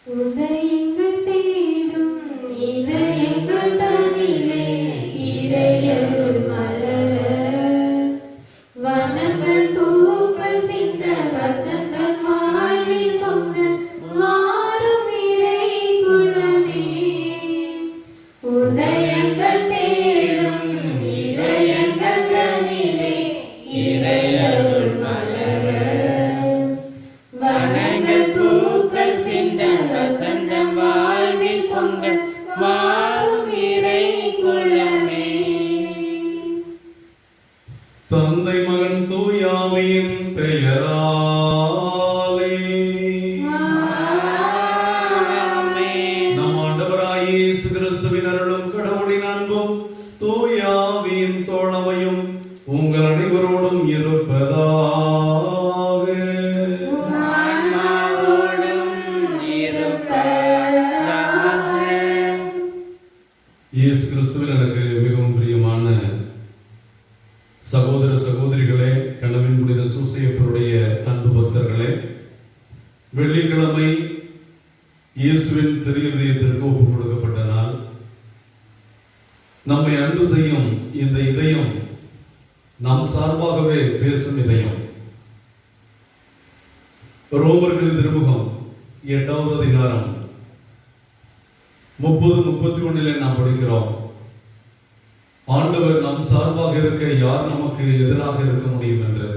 உதயங்கள் தேடும் இதயங்கள் தனிலே இறையருள் மலர வனங்கள் பூக்கள் சிந்த வசந்தம் வாழ்வில் பொங்க மாறும் இறை குலமே. உதயங்கள் தேடும் இதயங்கள் தனிலே இறையருள் மலர வனங்கள் பூக்கள் சிந்த வசந்தம் வாழ்வில் பொங்க மாறும் இறை குலமே. தந்தை மகன் தூயாவின் பெயராலே நம் ஆண்டவராகிய இயேசு கிறிஸ்துவின் அருளும் கடவுளின் அன்பும் தூயாவின் தோழமையும் உங்கள் அனைவரோடும் இருப்பதாக. இயேசு கிறிஸ்துவில் எனக்கு மிகவும் பிரியமான சகோதர சகோதரிகளே, கனவின் புனித சூசையப்பருடைய அன்பு பக்தர்களே, வெள்ளிக்கிழமை இயேசுவின் திருஇதயத்திற்கு ஒப்புக் கொடுக்கப்பட்ட நாள். நம்மை அன்பு செய்யும் இந்த இதயம் நம் சார்பாகவே பேசும் இதயம். ரோமர்களின் திருமுகம் 8வது அதிகாரம் 30-31 நாம் படிக்கிறோம். ஆண்டவர் நம் சார்பாக இருக்க யார் நமக்கு எதிராக இருக்க முடியும் என்று.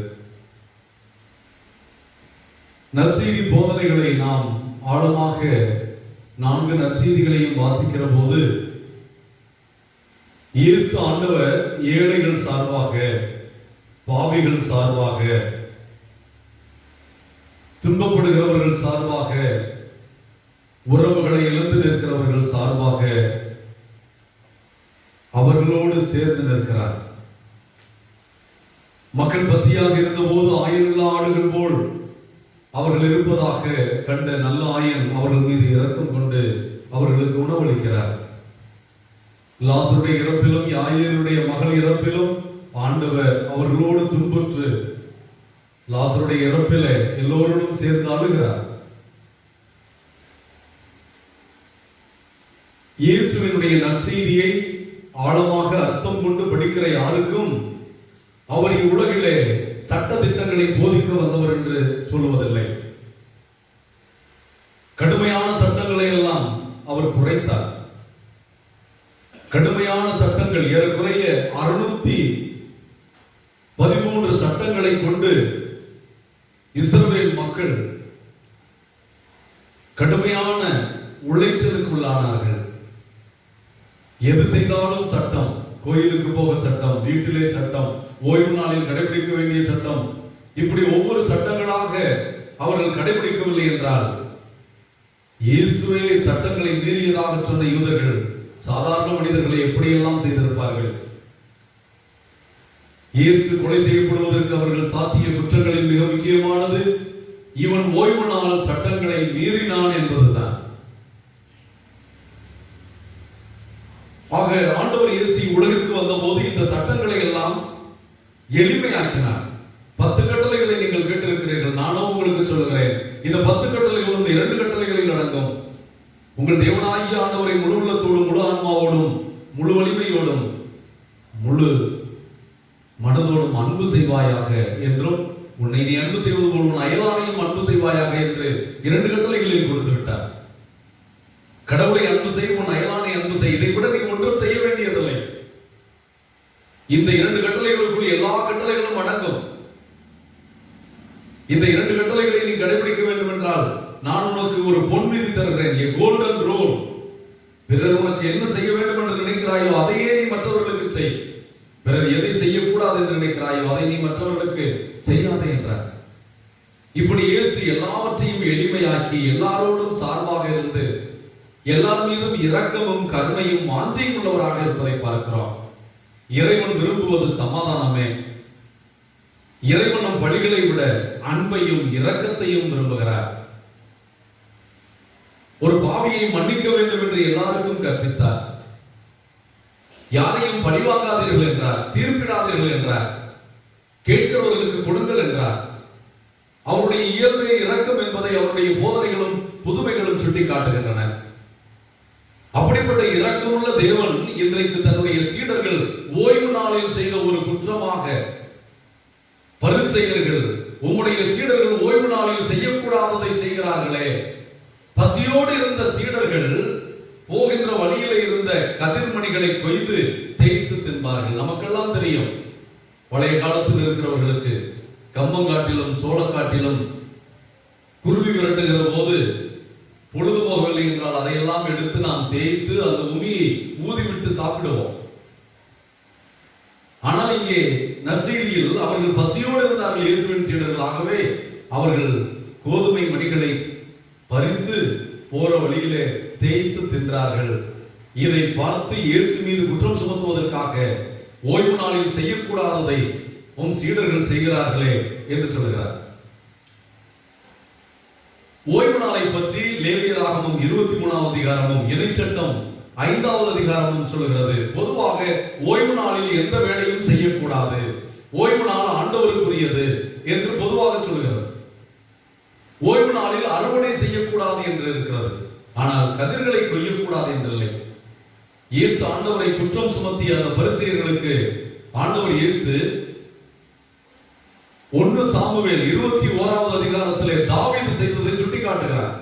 நற்செய்தி போதனைகளை நாம் ஆழமாக 4 நற்செய்திகளையும் வாசிக்கிற போது இயேசு ஆண்டவர் ஏழைகள் சார்பாக, பாவிகள் சார்பாக, துன்பப்படுகிறவர்கள் சார்பாக, உறவுகளை இழந்து நிற்கிறவர்கள் சார்பாக அவர்களோடு சேர்ந்து நிற்கிறார். மக்கள் பசியாக இருந்தபோது ஆயனுள்ள ஆடுகள் போல் அவர்கள் இருப்பதாக கண்ட நல்ல ஆயன் அவர்கள் மீது இரக்கம் கொண்டு அவர்களுக்கு உணவளிக்கிறார். லாசருடைய இறப்பிலும் யாயேருடைய மகள் இறப்பிலும் ஆண்டவர் அவர்களோடு துன்புற்று லாசருடைய இறப்பில எல்லோரோடும் சேர்ந்து அழுகிறார். இயேசுவினுடைய நற்செய்தியை ஆழமாக அர்த்தம் கொண்டு படிக்கிற யாருக்கும் அவர் இவ்வுலகிலே சட்ட திட்டங்களை போதிக்க வந்தவர் என்று சொல்லுவதில்லை. கடுமையான சட்டங்களை எல்லாம் அவர் குறைத்தார். கடுமையான சட்டங்கள் ஏறக்குறைய 613 சட்டங்களை கொண்டு இஸ்ரவேல் மக்கள் கடுமையான உளைச்சலுக்குள்ளானார்கள். எது செய்தாலும் சட்டம், கோயிலுக்கு போக சட்டம், வீட்டிலே சட்டம், ஓய்வு நாளில் கடைபிடிக்க வேண்டிய சட்டம், இப்படி ஒவ்வொரு சட்டங்களாக அவர்கள் கடைபிடிக்கவில்லை என்றால் இயேசுவே சட்டங்களை மீறியதாக சொன்ன யூதர்கள் சாதாரண மனிதர்களை எப்படியெல்லாம் செய்திருப்பார்கள். இயேசு கொலை செய்யப்படுவதற்கு அவர்கள் சாற்றிய குற்றங்களில் மிக முக்கியமானது இவன் ஓய்வு நாள் சட்டங்களை மீறினான் என்பதுதான். ஆக ஆண்டவர் இயேசு உலகிற்கு வந்த போது இந்த சட்டங்களை எல்லாம் எளிமையாக்கினார். 10 கட்டளைகளை நீங்கள் கேட்டிருக்கிறீர்கள், நானும் உங்களுக்கு சொல்லுகிறேன். இந்த 10 கட்டளைகளும் 2 கட்டளைகளில் அடங்கும். உங்கள் தேவனாகிய ஆண்டவரை முழு உள்ளத்தோடும், முழு ஆன்மாவோடும், முழு வலிமையோடும், முழு மனதோடும் அன்பு செய்வாயாக என்றும், உன்னை நீ அன்பு செய்வது போல் உன் அயலானையும் அன்பு செய்வாயாக என்று 2 கட்டளைகளில் கொடுத்து விட்டார். கடவுளை அன்பு செய், உன் அயலானை அன்பு செய். இதை விட நீ ஒன்றும் செய்ய வேண்டியதில்லை. இந்த 2 கட்டளைகளுக்குள் எல்லா கட்டளைகளும் அடங்கும். இந்த 2 கட்டளைகளை நீ கடைபிடிக்க வேண்டும் என்றால் நான் உனக்கு ஒரு பொன் விதி தருகிறேன், a golden rule. பிறர் உனக்கு என்ன செய்ய வேண்டும் என்று நினைக்கிறாயோ அதையே நீ மற்றவர்களுக்கு செய். பிறர் எதை செய்யக்கூடாது என்று நினைக்கிறாயோ அதை நீ மற்றவர்களுக்கு செய்யாதே என்றார். இப்படி இயேசு எல்லாவற்றையும் எளிமையாக்கி எல்லாரோடும் சார்பாக இருந்து எல்லார் மீதும் இரக்கமும் கருணையும் வாஞ்சையும் உள்ளவராக இருப்பதை பார்க்கிறோம். இறைவன் விரும்புவது சமாதானமே. இறைவன் நம் பலிகளை விட அன்பையும் இரக்கத்தையும் விரும்புகிறார். ஒரு பாவியை மன்னிக்க வேண்டும் என்று எல்லாருக்கும் கற்பித்தார். யாரையும் பழிவாங்காதீர்கள் என்றார், தீர்ப்பிடாதீர்கள் என்றார், கேட்கிறவர்களுக்கு கொடுங்கள் என்றார். அவருடைய இயல்பே இரக்கம் என்பதை அவருடைய போதனைகளும் புதுமைகளும் சுட்டி காட்டுகின்றன. அப்படிப்பட்ட இரக்கமுள்ள தேவன் இன்றைக்கு தன்னுடைய சீடர்கள் ஓய்வு நாளில் செய்த ஒரு குற்றமாக, பரிசேயர்கள் உம்முடைய சீடர்கள் ஓய்வு நாளில் செய்யக்கூடாததை செய்கிறார்களே. பசியோடு இருந்த சீடர்கள் போகின்ற வழியில இருந்த கதிர்மணிகளை கொய்து தேய்த்து தின்பார்கள். நமக்கெல்லாம் தெரியும், பழைய காலத்தில் இருக்கிறவர்களுக்கு கம்பங்காட்டிலும் சோளக்காட்டிலும் குருவி விரட்டுகிற போது பொழுது போகவில்லை என்றால் அதையெல்லாம் எடுத்து நாம் தேய்த்து அந்த உமியை ஊதிவிட்டு சாப்பிடுவோம். ஆனால் இங்கே நற்செய்தியில் அவர்கள் பசியோடு இருந்தார்கள் இயேசுவின் சீடர்கள். ஆகவே அவர்கள் கோதுமை மணிகளை பறித்து போற வழியிலே தேய்த்து தின்றார்கள். இதை பார்த்து இயேசு மீது குற்றம் சுமத்துவதற்காக ஓய்வு நாளில் செய்யக்கூடாததை உம் சீடர்கள் செய்கிறார்களே என்று சொல்கிறார். ஓய்வு நாளை பற்றி லேவியராகமம் 23ஆம் அதிகாரமும் இணைச்சட்டம் 5வது அதிகாரமும் சொல்கிறது. பொதுவாக ஓய்வு நாளில் எந்த வேலையும் செய்யக்கூடாது, ஓய்வு நாள் ஆண்டவருக்குரியது என்று பொதுவாக சொல்கிறது. ஓய்வு நாளில் அறுவடை செய்யக்கூடாது என்று இருக்கிறது, ஆனால் கதிர்களை கொய்யக்கூடாது என்றில்லை. இயேசு ஆண்டவரை குற்றம் சுமத்திய அந்த பரிசேயர்களுக்கு ஆண்டவர் இயேசு 1 சாமுவேல் 21வது அதிகாரத்திலே தாவீது செய்ததை சுட்டிக்காட்டுகிறார்.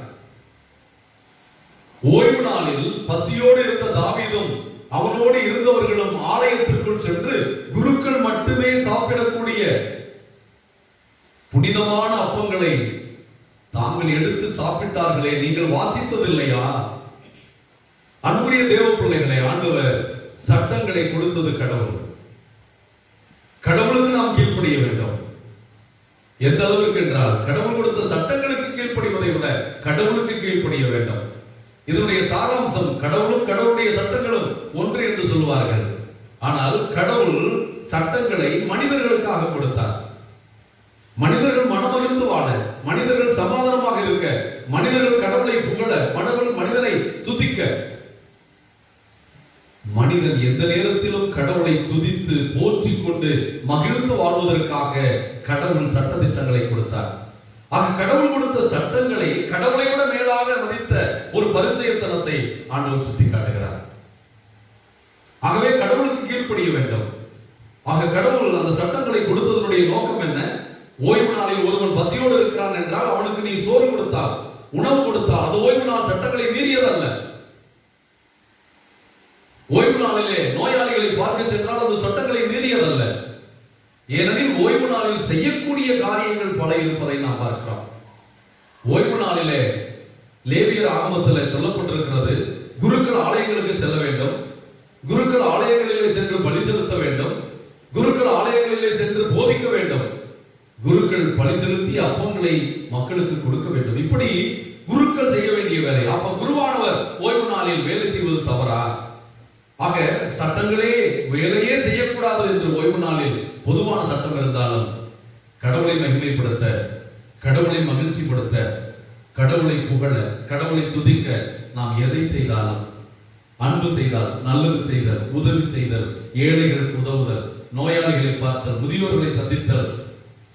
ஓய்வு நாளில் பசியோடு இருந்த தாவீதும் அவனோடு இருந்தவர்களும் ஆலயத்திற்குள் சென்று குருக்கள் மட்டுமே சாப்பிடக்கூடிய புனிதமான அப்பங்களை தாங்கள் எடுத்து சாப்பிட்டார்களே, நீங்கள் வாசித்ததில்லையா? அன்புரிய தேவ பிள்ளைகளை, ஆண்டவர் சட்டங்களை கொடுத்தது கடவுள். கடவுளுக்கு நாம் கீழ்ப்படிய வேண்டும். எந்த அளவுக்கு என்றால், கடவுள் கொடுத்த சட்டங்களுக்கு கீழ்ப்படிவதை விட கடவுளுக்கு கீழ்ப்படிய வேண்டும். இதனுடைய சாராம்சம், கடவுளும் கடவுளுடைய சட்டங்களும் ஒன்று என்று சொல்வார்கள். ஆனால் கடவுள் சட்டங்களை மனிதர்களுக்காக கொடுத்தார். மனிதர்கள் மனமகிழ்ந்து வாழ, மனிதர்கள் சமாதானமாக இருக்க, மனிதர்கள் கடவுளை புகழ, மனிதனை துதிக்க. மனிதன் எந்த நேரத்திலும் கடவுளை துதித்து போற்றிக் கொண்டு மகிழ்ந்து வாழ்வதற்காக கடவுள் சட்ட திட்டங்களை கொடுத்தார். ஆக கடவுள் கொடுத்த சட்டங்களை கடவுளை விட மேலாக மதித்த ஒரு பரிசேயத்தனத்தை ஆண்டவர் சுட்டி காட்டுகிறார். ஆகவே கடவுளுக்கு கீழ்ப்படிய வேண்டும். ஆக கடவுள் அந்த சட்டங்களை கொடுத்ததனுடைய நோக்கம் என்ன? ஓய்வு நாளில் ஒருவன் பசியோடு இருக்கிறான் என்றால் அவனுக்கு நீ சோறு கொடுத்தால், உணவு கொடுத்தால் அது ஓய்வு நாள் சட்டங்களை மீறியதல்ல. ஓய்வு நாளிலே நோயாளிகளை பார்க்க சென்றால் அது சட்டங்களை மீறியதல்ல. ஏனெனில் ஓய்வு நாளில் செய்யக்கூடிய காரியங்கள் பல இருப்பதை நாம் பார்க்கிறோம். ஓய்வு நாளிலே லேவியர் ஆகமத்தில் சொல்லப்பட்டிருக்கிறது, குருக்கள் ஆலயங்களுக்கு செல்ல வேண்டும், குருக்கள் ஆலயங்களிலே சென்று பலி செலுத்த வேண்டும், குருக்கள் ஆலயங்களிலே சென்று போதிக்க வேண்டும், குருக்கள் பலி செலுத்தி அப்பங்களை மக்களுக்கு கொடுக்க வேண்டும். இப்படி குருக்கள் செய்ய வேண்டிய வேலை. அப்ப குருவானவர் ஓய்வு நாளில் வேலை செய்வது தவறா? ஆக சட்டங்களே வேலையே செய்யக்கூடாது என்று ஓய்வு நாளில் பொதுவான சட்டம் இருந்தாலும் கடவுளை மகிமைப்படுத்த, கடவுளை மகிழ்ச்சிப்படுத்த, கடவுளை புகழ, கடவுளை துதிக்க நாம் எதை செய்தாலும், அன்பு செய்தால், நல்லது செய்தல், உதவி செய்தல், ஏழைகளுக்கு உதவுதல், நோயாளிகளை பார்த்தல், முதியோர்களை சந்தித்தல்,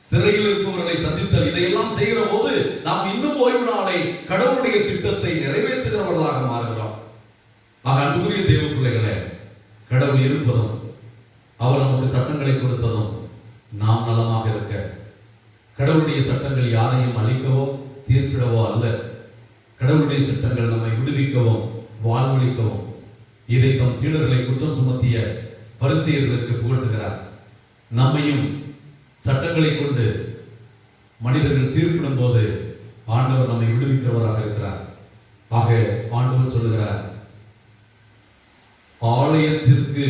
சிறையில் இருப்பவர்களை சந்தித்தல், இதையெல்லாம் செய்கிற போது நாம் இன்னும் ஓய்வு நாளை கடவுளுடைய திட்டத்தை நிறைவேற்றுகிறவர்களாக மாறுகிறோம். ஆக அன்புக்குரிய தேவ பிள்ளைகளே, கடவுள் இருப்பதும் அவர் நமக்கு சட்டங்களை கொடுத்ததும் நாம் நலமாக இருக்க. கடவுளுடைய சட்டங்கள் யாரையும் அழிக்கவோ தீர்ப்பிடவோ அல்ல. கடவுளுடைய சட்டங்கள் நம்மை விடுவிக்கவும் வாழ்வழிக்கவும். இதை தம் சீடர்களை குற்றம் சுமத்திய பரிசேயர்களுக்கு புகட்டுகிறார். நம்மையும் சட்டங்களை கொண்டு மனிதர்கள் தீர்ப்பிடும் போது ஆண்டவர் நம்மை விடுவிக்கிறவராக இருக்கிறார். ஆக ஆண்டவர் சொல்லுகிறார், ஆலயத்திற்கு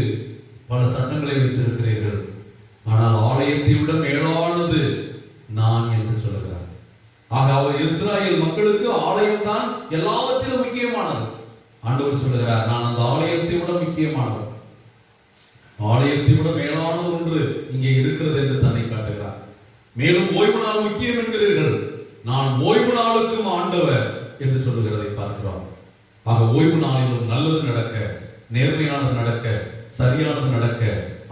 பல சட்டங்களை வைத்திருக்கிறீர்கள், ஆனால் ஆலயத்தை விட மேலானது நான் என்று சொல்லுகிறார். ஆக அவர் இஸ்ராயேல் மக்களுக்கு ஆலயம் தான் எல்லாவற்றிலும் முக்கியமானது. ஆண்டவர் சொல்லுகிறார், நான் அந்த ஆலயத்தை விட முக்கியமானது, ஆலயத்தை விட மேலானது ஒன்று இங்கே இருக்கிறது என்று தன்னை காட்டுகிறார். மேலும் ஓய்வு நாள் முக்கியம் என்கிறீர்கள், நான் ஓய்வு நாளுக்கும் ஆண்டவர் என்று சொல்லுகிறதை பார்க்கிறோம். ஆக ஓய்வு நாளிலும் நல்லது நடக்க, நேர்மையானது நடக்க, சரியானது நடக்க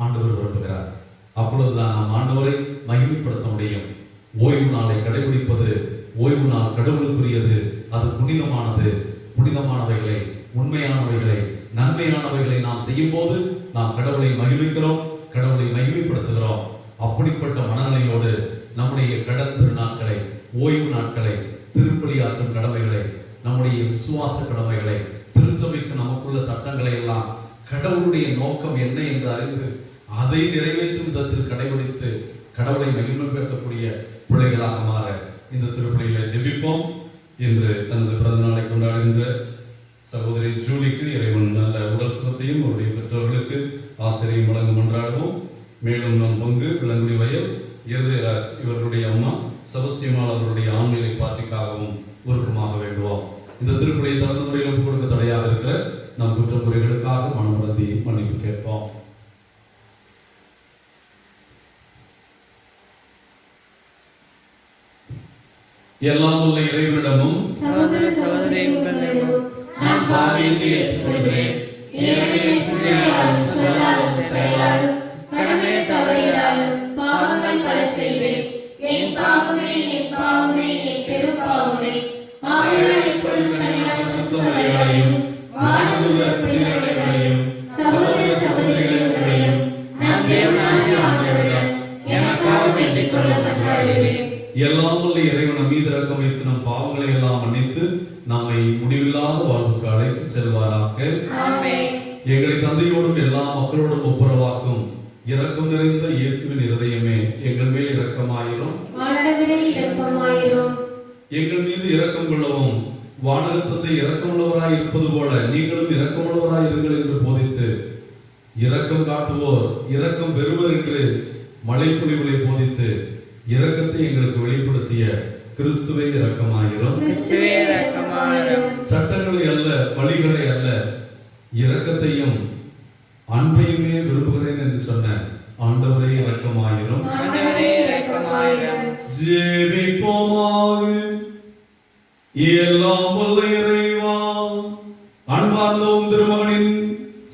ஆண்டவர் விரும்புகிறார். அப்பொழுதுதான் நாம் ஆண்டவரை மகிமைப்படுத்த முடியும். ஓய்வு நாளை கடைபிடிப்பது, ஓய்வு நாள் கடவுளுக்குரியது, அது புனிதமானது. புனிதமானவைகளை, உண்மையானவைகளை, நன்மையானவைகளை நாம் செய்யும் போது நாம் கடவுளை மகிழ்விக்கிறோம், கடவுளை மகிமைப்படுத்துகிறோம். அப்படிப்பட்ட மனநிலையோடு நம்முடைய கடன் திருநாட்களை, ஓய்வு நாட்களை, திருப்பலியாற்றும் கடமைகளை, நம்முடைய விசுவாச கடமைகளை, திருச்சபைக்கு நமக்குள்ள சட்டங்களை எல்லாம் கடவுளுடைய நோக்கம் என்ன என்று அறிந்து அதை நிறைவேற்றும் விதத்தில் கடைபிடித்து கடவுளை மகிமைப்படுத்தக்கூடிய பிள்ளைகளாக மாற இந்த திருப்பலிகளை ஜெபிப்போம். இன்று தனது பிறந்த நாளை கொண்டாடுகின்ற சகோதரி ஜூலிக்கு இறைவன் நல்ல உடல் சுகத்தையும் அவருடைய பெற்றோர்களுக்கு ஆசிரியம் வழங்க கொண்டாடுவோம். மேலும் நம் பங்கு விலங்குடி வயல் இருதயராஜ் இவர்களுடைய அம்மா செபஸ்தியம்மாள் அவர்களுடைய ஆண்மையை பாற்றிக்காகவும் உருக்கமாக வேண்டுவோம். இந்த திருப்பலியை தகுந்த முறையில் ஒப்புக் கொடுக்க தடையாக இருக்கிற நம் குற்றக்குறைகளுக்காக மனம் வருந்தி மன்னிப்பு கேட்போம். எல்லாம் உள்ள இறைவனிடமும் சகோதர சகோதரிகளிடமும் நான் பாவியை ஏற்றுக்கொள்கிறேன். ஏனெனில் சிந்தனையாலும் சொல்லாலும் செயலாலும் கடமை தவறினாலும் பாவங்கள் பல செய்வேன். என் பாவமே என் பாவமே என் பெரும் பாவமே. ஆகையால் இப்பொழுது கன்னியான சுத்தமடைகளையும் வானதூதர் புனிதர்களையும் சகோதர சகோதரிகளையும் நம் தேவனாகிய ஆண்டவரிடம் எனக்காக வேண்டிக் கொள்ள மன்றாடுகிறேன். எல்லாம் உள்ள இறைவன் மீது இரக்கம் வைத்து நம் பாவங்களை எல்லாம் மன்னித்து நம்மை முடிவில்லாத வாழ்வுக்கு அழைத்து செல்வாராக. எங்களை தந்தையோடும் எல்லா மக்களோடும் ஒப்புரவாக்கும் இரக்கம் நிறைந்த இயேசுவின் இருதயமே எங்கள் மேல் இரக்கமாயிரும். எங்கள் மீது இரக்கம் கொள்ளவும் வானக தந்தை இரக்கமுள்ளவராய் இருப்பது போல நீங்களும் இரக்கமுள்ளவராய் இருங்கள் என்று போதித்து இரக்கம் காட்டுவோர் இரக்கம் பெறுவர் என்று மழைப்பொழிவுகளை போதித்து இரக்கத்தை எங்களுக்கு வெளிப்படுத்திய கிறிஸ்துவே இரக்கமாயிரும். சட்டங்களை அல்ல, வழிகளை அல்ல, இரக்கத்தையும் அன்பையுமே விரும்புகிறேன் என்று சொன்ன ஆண்டவரே இரக்கமாயிரும். ஜெபிப்போமாக. எல்லாம் வல்ல இறைவா, அன்பார்ந்த உம் திருமகனின்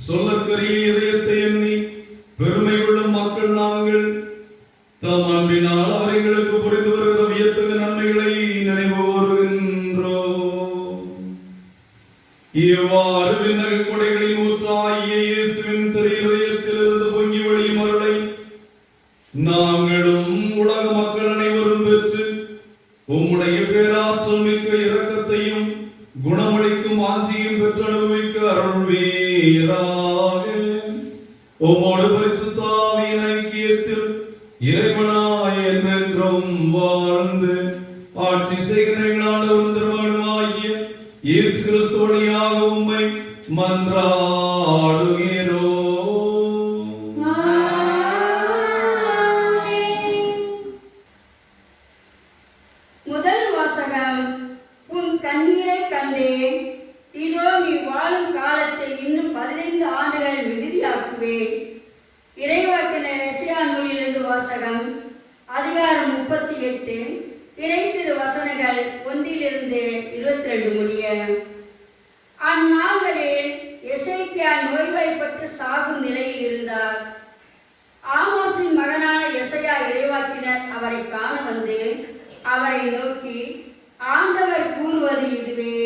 சொல்லற்கரிய இதயத்தை எண்ணி பெருமை கொள்ளும் மக்கள் நாங்கள் தம் அன்பினால் அவர்களுக்கு புரிந்து வருகிற வியத்தகு நன்மைகளை நினைவு கூறுகின்றோம். இவ்வாறு விண்ணக கொடைகளின் ஊற்றாகிய இயேசுவின் திரு இதயத்திலிருந்து பொங்கி வழியும் அருளை நாங்களும் உலக மக்கள் அனைவரும் பெற்று உம்முடைய பேராற்றல் மிக்க இரக்கத்தையும் குணமளிக்கும் ஆட்சியும் பெற்று அனுபவிக்க அருள்வீராக. உம்மோடு பரிசுத்த ஆவியின் ஐக்கியத்தில் இறைவனாய் என்றென்றும் வாழ்ந்து ஆட்சி செய்கிற எங்களாண்டவரும் திருமகனுமாகிய இயேசு கிறிஸ்து வழியாக உம்மை மன்றாடுகிறோம். முதல் வாசகம். உன் கண்ணீரை கண்டேன், இதோ நீ வாழும் காலத்தை இன்னும் 15 ஆண்டுகள் மிகுதியாக்குவேன். இறைவாக்கினர் எசையா நூலிலிருந்து வாசகம். அதிகாரம் 38, இறை திரு வசனங்கள் 1-22 முடிய. அந்நாள்களில் எசேக்கியா நோய்வாய்ப்பட்டு சாகும் நிலையில் இருந்தார். ஆமோசின் மகனான எசையா இறைவாக்கினர் அவரை காண வந்து அவரை நோக்கி, ஆண்டவர் கூறுவது இதுவே,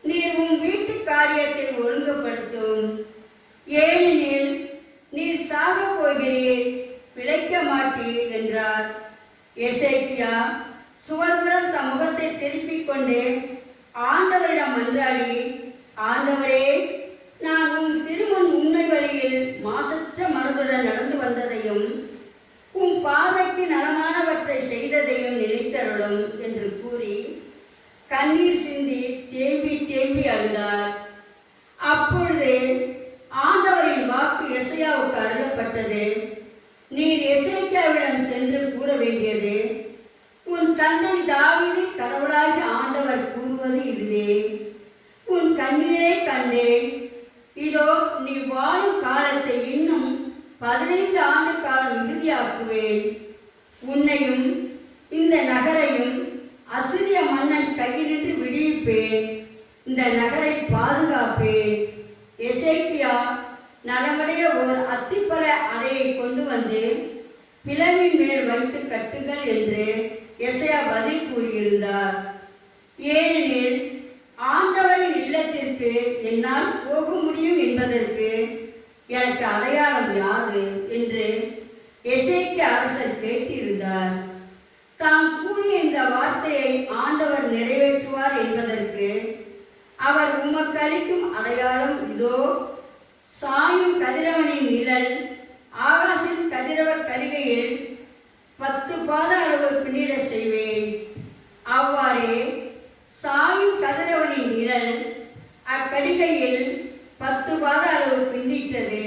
நீர் உன் வீட்டு காரியத்தை ஒழுங்குபடுத்தும். ஏனெனில் நீர் சாக போகிறீர், பிழைக்க மாட்டீர் என்றார். எசேக்கியா சுவர்புறம் தம் முகத்தை திருப்பிக் கொண்டு ஆண்டவரிடம் மன்றாடி, ஆண்டவரே, நான் உன் திருமண் உண்மை வழியில் மாசற்ற மனதுடன் நடந்து வந்ததையும் உன் பார்வைக்கு நலமானவற்றை செய்ததையும் நினைத்தருளும் என்று கூறி கண்ணீர் சிந்தி தேம்பி தேம்பி அழுதார். அப்பொழுது ஆண்டவரின் வாக்கு எசையாவுக்கு அருளப்பட்டது. நீர் எசேக்கியாவிடம் சென்று கூற வேண்டியது, உன் தந்தை தாவீது கடவுளாகிய ஆண்டவர் கூறுவது இதுவே, உன் கண்ணீரை கண்டேன், இதோ நீ வாழும் காலத்தை இன்னும் 15 ஆண்டு காலம் மிகுதியாக்குவேன். உன்னையும் இந்த நகரையும் அசிரிய மன்னன் கையிலிருந்து விடுவிப்பேன், இந்த நகரை பாதுகாப்பேன். எசேக்கியா நலமுடைய ஒரு அத்திப்பழ அடையை கொண்டு வந்து பிளவின் மேல் வைத்து கட்டுங்கள் என்று எசையா பதில் கூறியிருந்தார். ஏனெனில் ஆண்டவரின் இல்லத்திற்கு என்னால் போக முடியும் என்பதற்கு எனக்கு அடையாளம் யாது என்று எசேக்கியா அரசர் கேட்டிருந்தார். தாம் கூறிய இந்த வார்த்தையை ஆண்டவர் நிறைவேற்றுவார் என்பதற்கு அவர் உமக்கு அளிக்கும் அடையாளம் இதோ, சாயும் கதிரவனின் நிழல் ஆகாசின் கதிரவர் கரிகையில் 10 பாத அளவு பின்னிட செய்வேன். அவ்வாறே சாயும் கதிரவனின் நிழல் அக்கடிகையில் 10 பாத அளவு பின்னிட்டது.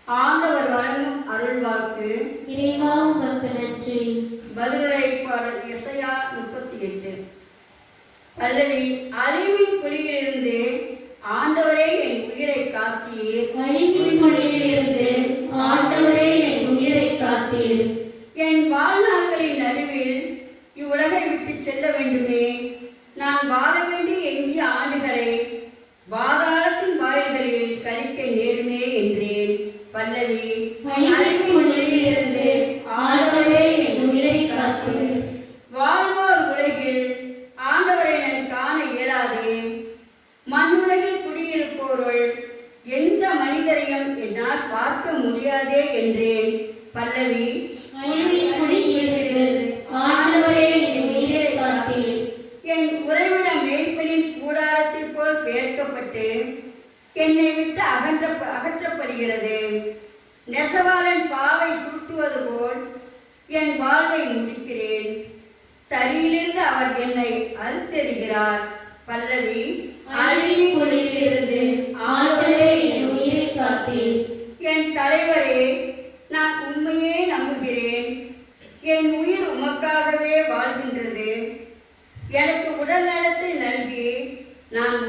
ஆண்டவர் வழங்கும் அருள்வாக்கு. இறைவா உமக்கு நன்றி. பதிலுரை பாடல் எசையா 38. பல்லவி. அழிவின் குழியிலிருந்து ஆண்டவரே என் உயிரை காத்தீர். அழிவின் குழியிலிருந்து ஆண்டவரே என் உயிரை காத்தீர். என் வாழ்நாள்களின் நடுவில் இவ்வுலகை விட்டு செல்ல வேண்டுமே. நான் வாழ வேண்டிய எஞ்சிய ஆண்டுகளை பாதாளத்தின் வாயில்களில் கழிக்க நேருமே என்றேன். பல்லவி. அழிவின் குழியிலிருந்து ஆண்டவரே என் உயிரை காத்தீர். வாழ்வோர் உலகில் ஆண்டவரை நான் காண இயலாது. மண்ணுலகில் குடியிருப்போருள் எந்த மனிதரையும் என்னால் பார்க்க முடியாதே என்றேன். பல்லவி. அழிவின் குழியிலிருந்து ஆண்டவரே என் உயிரை காத்தீர். என் உறைவிட மேய்ப்பனின் கூடாரத்தைப் போல் பெயர்க்கப்பட்டு என்னை விட்டு அகற்றப்படுகிறது. நெசவாளன் பாவை சுட்டுவது போல் என் வாழ்வை முடிக்கிறேன். தரியிலிருந்து அவர் என்னை அறுத்தெறிகிறார். பல்லவி. அழிவின் குழியிலிருந்து ஆண்டவரே என் உயிரை காத்தீர். என் தலைவரே, நான் உண்மையே நம்புகிறேன். என் உயிர் உமக்காகவே வாழ்கின்றது. எனக்கு உடல் நலத்தை நல்கி நான்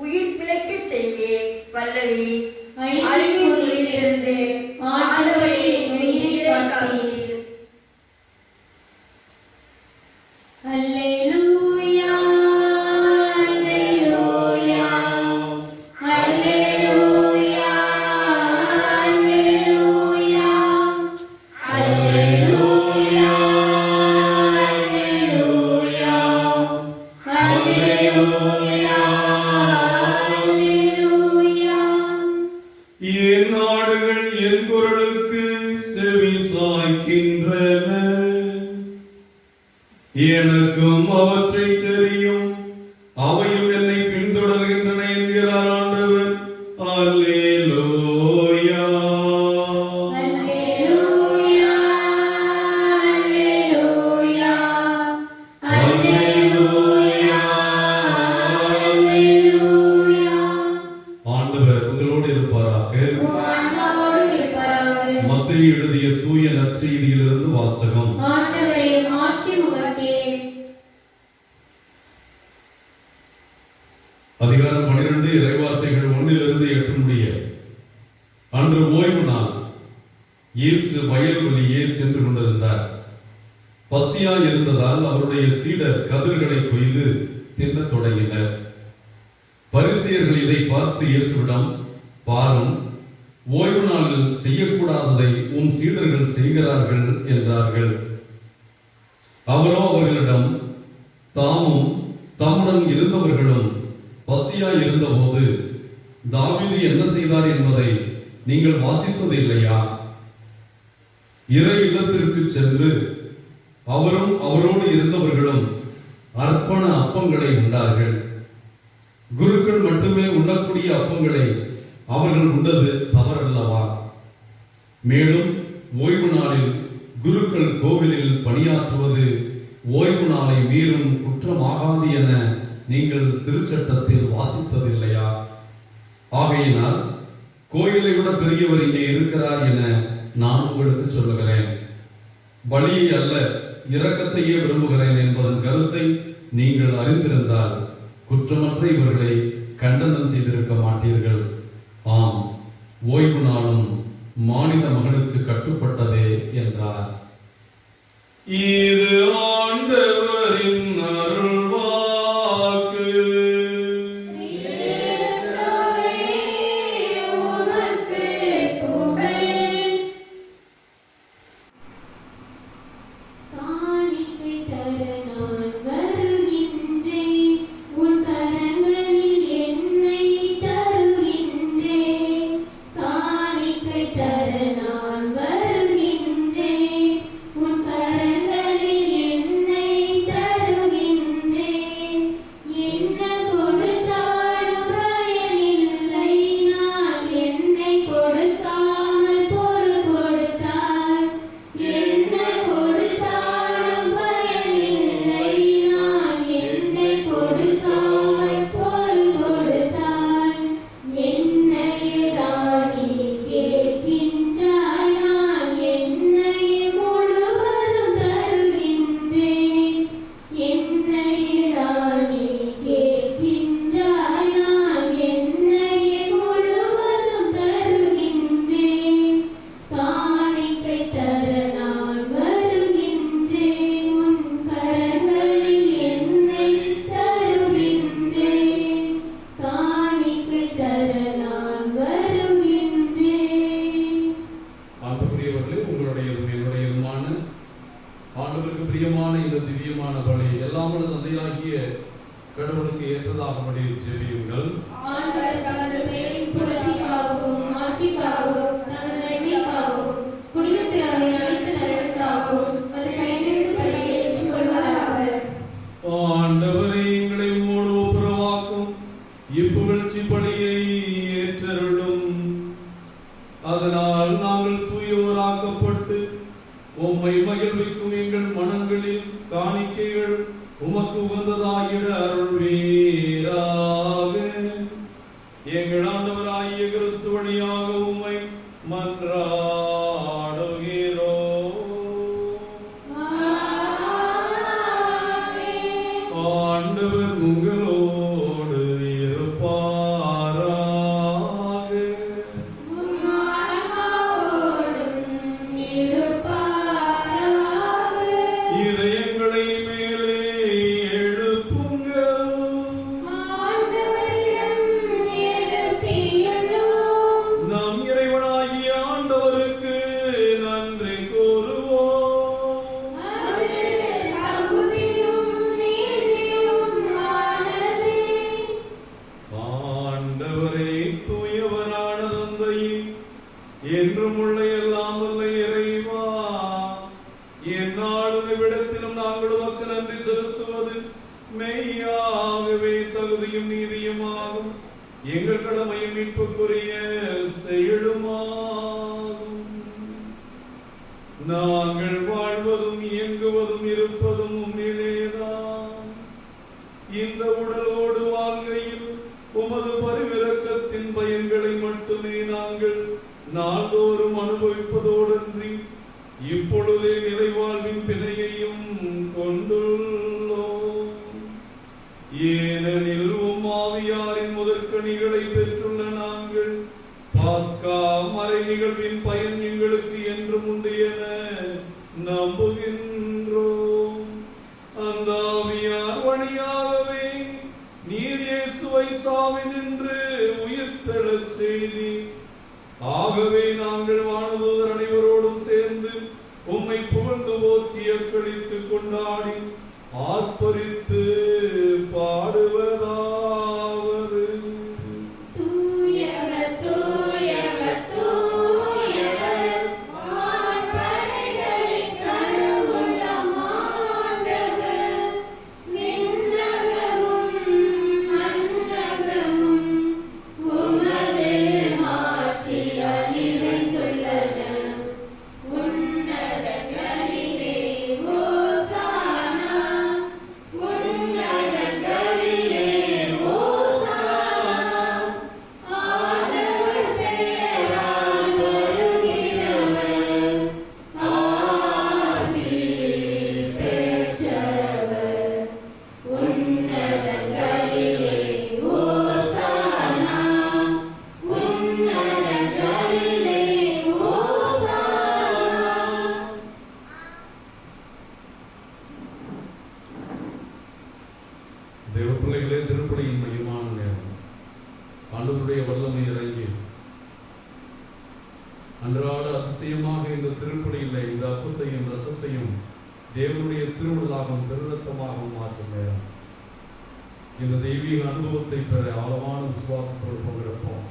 உயிர் பிழைக்கச் செய்வேன். பல்லவி. அழிவின் குழியிலிருந்து ஆண்டவரே என் உயிரை காத்தீர். அல்லேலூயா, அல்லேலூயா, அல்லேலூயா, அல்லேலூயா, அல்லேலூயா, அல்லேலூயா, அல்லேலூயா, அல்லேலூயா. என் நாடுகள் என் குரலுக்கு செவி சாய்க்கின்றன, எனக்கும் அவற்றை தெரியும், அவையும் என்னை பின்தொடர்கின்றன என்கிறார் ஆண்டவர். அல்லேலூயா. அல்லேலூயா, அல்லேலூயா, அல்லேலூயா, அல்லேலூயா. ஆண்டவர் உங்களோடு இருப்பாராக. உம் ஆன்மாவோடும் இருப்பாராக. மத்தேயு எழுதிய தூய நற்செய்தியிலிருந்து வாசகம். ஆண்டவரே, மாட்சி உமக்கே. அதிகாரம் 12 இறைவார்த்தைகள் 1-8 முடிய. அன்று ஓய்வு நாள். இயேசு வயல்வெளியே சென்று கொண்டிருந்தார். பசியாய் இருந்ததால் அவருடைய சீடர் கதிர்களை கொய்து தின்னத் தொடங்கினர். பரிசேயர்கள் இதை பார்த்து இயேசுவிடம், பாரும், ஓய்வு நாளில் செய்யக்கூடாததை உம் சீடர்கள் செய்கிறார்கள் என்றார்கள். அவரோ அவர்களிடம், தாமும் தம்முடன் இருந்தவர்களும் பசியாய் இருந்தபோது தாவீது என்ன செய்தார் என்பதை நீங்கள் வாசித்தது இல்லையா? இறை இல்லத்திற்கு சென்று அவரும் அவரோடு இருந்தவர்களும் அர்ப்பண அப்பங்களை உண்டார்கள். குருக்கள் மட்டுமே உண்ணக்கூடிய அப்பங்களை அவர்கள் உண்டது தவறல்லவா? மேலும் ஓய்வு நாளில் குருக்கள் கோவிலில் பணியாற்றுவது ஓய்வு நாளை மீறும் குற்றமாகாது என நீங்கள் திருச்சட்டத்தில் வாசித்ததில்லையா? ஆகையினால் கோயிலை விட பெரியவர் இங்கே இருக்கிறார் என நான் உங்களுக்கு சொல்லுகிறேன். பலியை அல்ல, இரக்கத்தையே விரும்புகிறேன் என்பதன் கருத்தை நீங்கள் அறிந்திருந்தால் குற்றமற்ற இவர்களை கண்டனம் செய்திருக்க மாட்டீர்கள். ஆம், ஓய்வு நாளும் மானிட மகனுக்கு கட்டுப்பட்டதே என்றார். இது ஆண்டவரின் அருள்வாக்கு. கிறிஸ்துவே, உமக்கு புகழ். காணிக்கை தர நான் வருகிறேன். கடவுளுக்கு ஏற்றதாகபடி ஜெபியுங்கள். ஆண்டவர் தமது பெயரின் புகழ்ச்சிக்காகவும் மாட்சிக்காகவும் நமது நன்மைக்காகவும் புனித திராவின் அனைத்து நலனுக்காகவும் அது கைதெழுந்து பணியை ஏற்றுக்கொள்வாராக. ஆண்டவரை எங்களை உம்மோடு ஒப்புரவாக்கும் இப்புகழ்ச்சி பணியை ஏற்றருளும். அதனால் நாங்கள் தூயவராக்கப்பட்டு உம்மை மகிழ்விக்கும் எங்கள் மனங்களில் காணிக்கைகள் உமக்கு உகந்ததாகிட அருள்வீராக. எங்கள் ஆண்டவராகிய கிறிஸ்து வழியாக உம்மை மன்றாடுகிறோம். ஆண்டவர் உங்களோடு இருப்பாராக. இதயங்களை மேலே எழுப்புங்கள். நம் இறைவனாகிய ஆண்டவருக்கு நன்றி கூறுவோம். ஆண்டவரே தூயவரான தந்தையே, என்றும் உள்ள எல்லாம் உள்ள இறைவா, எந்நாளும் இவ்விடத்திலும் நாங்கள் உமக்கு நன்றி செலுத்துவது மெய்யாகவே தகுதியும் நீதியுமாகும். எங்கள் கடமையும் மீட்புக்குரிய செயலுமாகும். நாங்கள் வாழ்வதும் இயங்குவதும் இருப்பதும் உம்மிலேதான். இந்த உடலோடு வாழ்கையில் உமது பரிவிரக்கத்தின் பயன்களை மட்டுமே நாங்கள் நாள்தோறும் அனுபவிப்பதோடன்றி இப்பொழுதே நிலைவாழ்வின் பிணையையும் கொண்டுள்ளோம். ஏனெனில் உம் ஆவியாரின் முதற்கனிகளை பெற்றுள்ள நாங்கள் பாஸ்கா மறை நிகழ்வின் பயன் எங்களுக்கு என்றும் உண்டு என நம்புகின்றோம். அந்த ஆவியார் வழியாகவே நீர் இயேசுவை சாவினின்று உயிர்த்தெழச் செய்தீர். ஆகவே நாங்கள் வானதூதர் அனைவரோடும் சேர்ந்து உம்மை புகழ்ந்து போற்றி அக்களித்து கொண்டாடி ஆர்ப்பரித்து பாடுவதாவது. தூயவர் தூயவர் தூயவர் வான்படைகளின் கடவுளாம் ஆண்டவர். விண்ணகமும் மண்ணகமும் உமது மாட்சியால் நிறைந்துள்ளன. உன்னதங்களிலே ஓசானா, உன்னதங்களிலே ஓசானா. ஆண்டவர் பெயரால் வருகிறவர் ஆசி பெற்றவர். உன்னதங்களிலே ஓசானா, உன்னதங்களிலே ஓசானா. தேவ பிள்ளைகளே, திருப்பலியின் மையமான நேரம். ஆண்டவருடைய வல்லமை இறங்கி அன்றாட அதிசயமாக இந்த திருப்பலியில் இந்த அற்பத்தையும் ரசத்தையும் தேவனுடைய திருவிழாகவும் திருரத்தமாகவும் மாற்றும் நேரம். இந்த தெய்வீக அனுபவத்தை பெற ஆழமான விசுவாசத்தோடு பங்கெடுப்போம்.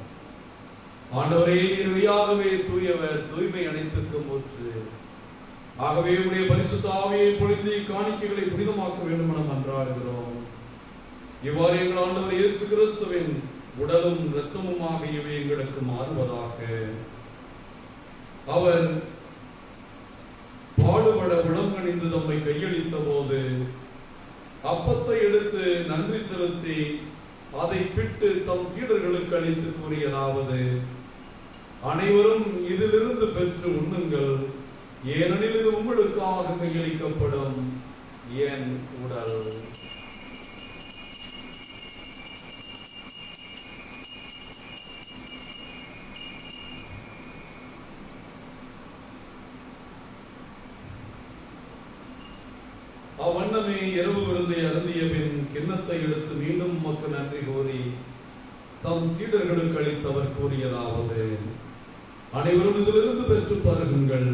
ஆண்டவரே, நீர் மெய்யாகவே தூயவர், தூய்மை அனைத்திற்கும் ஊற்று. ஆகவே உடைய பரிசுத்த ஆவியை பொழிந்து காணிக்கைகளை புனிதமாக்க வேண்டும் என மன்றாடுகிறோம். இவ்வாறு எங்கள் ஆண்டவர் இயேசு கிறிஸ்துவின் உடலும் இரத்தமுமாக இவை எங்களுக்கு மாறுவதாக. அவர் பாடுபட உளங்கணிந்து தம்மை கையளித்த போது அப்பத்தை எடுத்து நன்றி செலுத்தி அதை பிட்டு தம் சீடர்களுக்கு அளித்து கூறியதாவது: அனைவரும் இதிலிருந்து பெற்று உண்ணுங்கள், ஏனெனில் இது உங்களுக்காக கையளிக்கப்படும் என் உடல். அவ்வண்ணமே இரவு விருந்தை அருந்திய பின் கிண்ணத்தை எடுத்து மீண்டும் உமக்கு நன்றி கூறி தம் சீடர்களுக்கு அளித்தவர் கூறியதாவது: அனைவரும் இதிலிருந்து பெற்று பருகுங்கள்,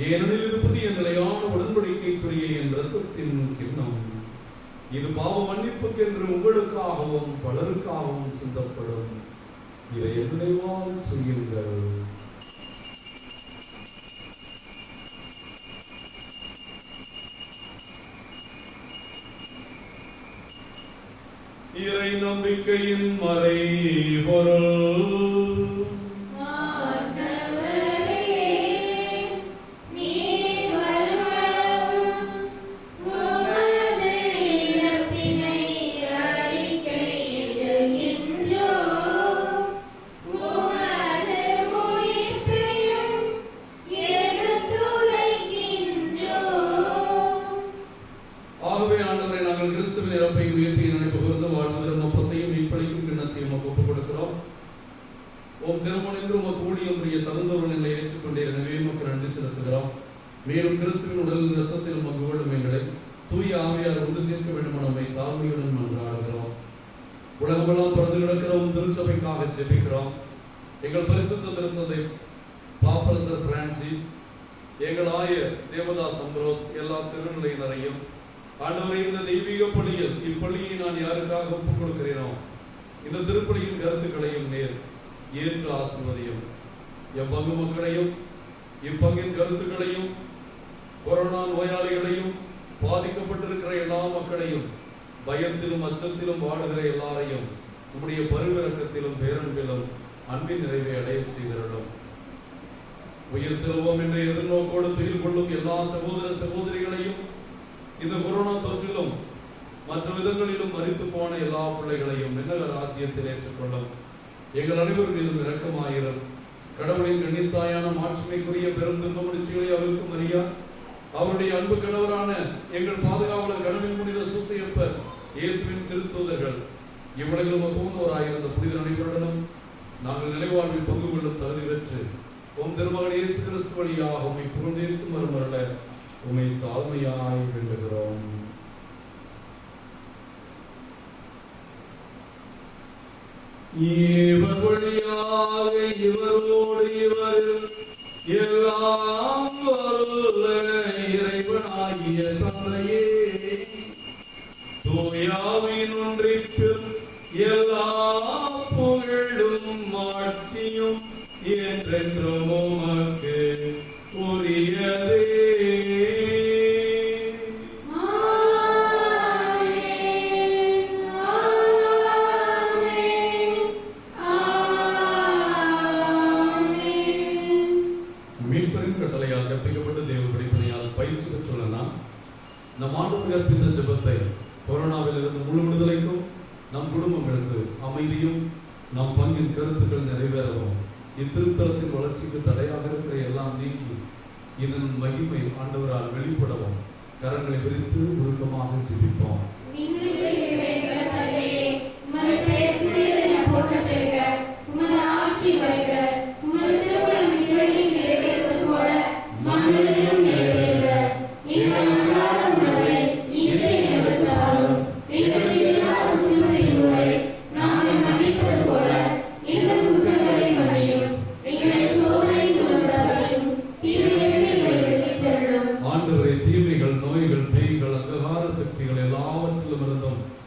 ஏனெனில் இது புதிய நிலையான உடன்படிக்கைக்குரிய என் இரத்தத்தின் கிண்ணம். இது பாவ மன்னிப்புக்கு என்று உங்களுக்காகவும் பலருக்காகவும் சிந்தப்படும். இதை நினைவாக செய்யுங்கள். இறை நம்பிக்கையின் மறைபொருள். மேலும் கிறிஸ்துவின் உடல் இரத்தத்தில் மகிழும் எங்களை தூய ஆவியார் ஒன்று சேர்க்க வேண்டும் நம்மை தாழ்மையுடன் மன்றாடுகிறோம். உலகமெல்லாம் பிறந்து கிடக்கிறோம் திருச்சபைக்காக ஜெபிக்கிறோம். எங்கள் பரிசுத்த திருத்தந்தை பாப்பரசர் பிரான்சிஸ், எங்கள் ஆயர் தேவதாஸ் அம்ப்ரோஸ், எல்லா திருநிலையினரையும் ஆண்டவரே, இந்த தெய்வீக பள்ளியில் இப்பள்ளியை நான் யாருக்காக ஒப்புக் கொடுக்கிறேனோ இந்த திருப்பலியின் கருத்துக்களையும் நேர் ஏற்று ஆசிர்வதியும். எப்பங்கு மக்களையும் இப்பங்கின் கருத்துக்களையும் கொரோனா நோயாளிகளையும் பாதிக்கப்பட்டிருக்கிற எல்லா மக்களையும் பயத்திலும் அச்சத்திலும் வாடுகிற எல்லாரையும் உம்முடைய பரிவிரக்கத்திலும் பேரன்பிலும் அன்பின் நிறைவை அடைய செய்திருடும். உயிர் திருவோம் என்ற எதிர்நோக்கோடு துயில் கொள்ளும் எல்லா சகோதர சகோதரிகளையும் இந்த கொரோனா தொற்றிலும் மற்ற விதங்களிலும் மரித்து போன எல்லா பிள்ளைகளையும் விண்ணக ராஜ்யத்தில் ஏற்றுக்கொள்ளும். எங்கள் அனைவர் மீதும் இரக்கமாயிரும். கடவுளின் கண்ணித்தாயான மாட்சிமைக்குரிய பெரும் துன்பமுடிச்சுகளை அவருக்கு மரியா, அவருடைய அன்பு கணவரான எங்கள் பாதுகாவலர் கடவுளின் புனித சூசையப்பர், இயேசுவின் திருத்தூதர்கள், இவ்வுலகில் மகோனோராயிருந்த புனித அனைவருடனும் நாங்கள் நிலைவாழ்வில் பங்கு கொள்ளும் தகுதி பெற்று உம் திருமகன் இயேசு கிறிஸ்து வழியாக உம்மை புகழ்ந்தேற்கும் மறுமருள உம்மை தாழ்மையாய் வேண்டுகிறோம். இவர் வழியாக இவரோடு இவர் எல்லாம் வல்ல இறைவனாகிய தந்தையே, தூயாவின் ஒன்றிற்கும் எல்லா புகழும் ஆட்சியும் என்றென்றும் உமக்கு உரியதே. நம் ஆண்டவர் கற்பித்த ஜெபத்தை கொரோனாவில் இருந்து முழு விடுதலைக்கும் நம் குடும்பங்களுக்கு அமைதியும் நம் பங்கின் கருத்துக்கள் நிறைவேறவும் இத்திருத்தலத்தின் வளர்ச்சிக்கு தடையாக இருக்கிற எல்லாம் நீங்கி இதன் மகிமை ஆண்டவரால் வெளிப்படவும் கரங்களை விரித்து உருக்கமாக ஜெபிப்போம்.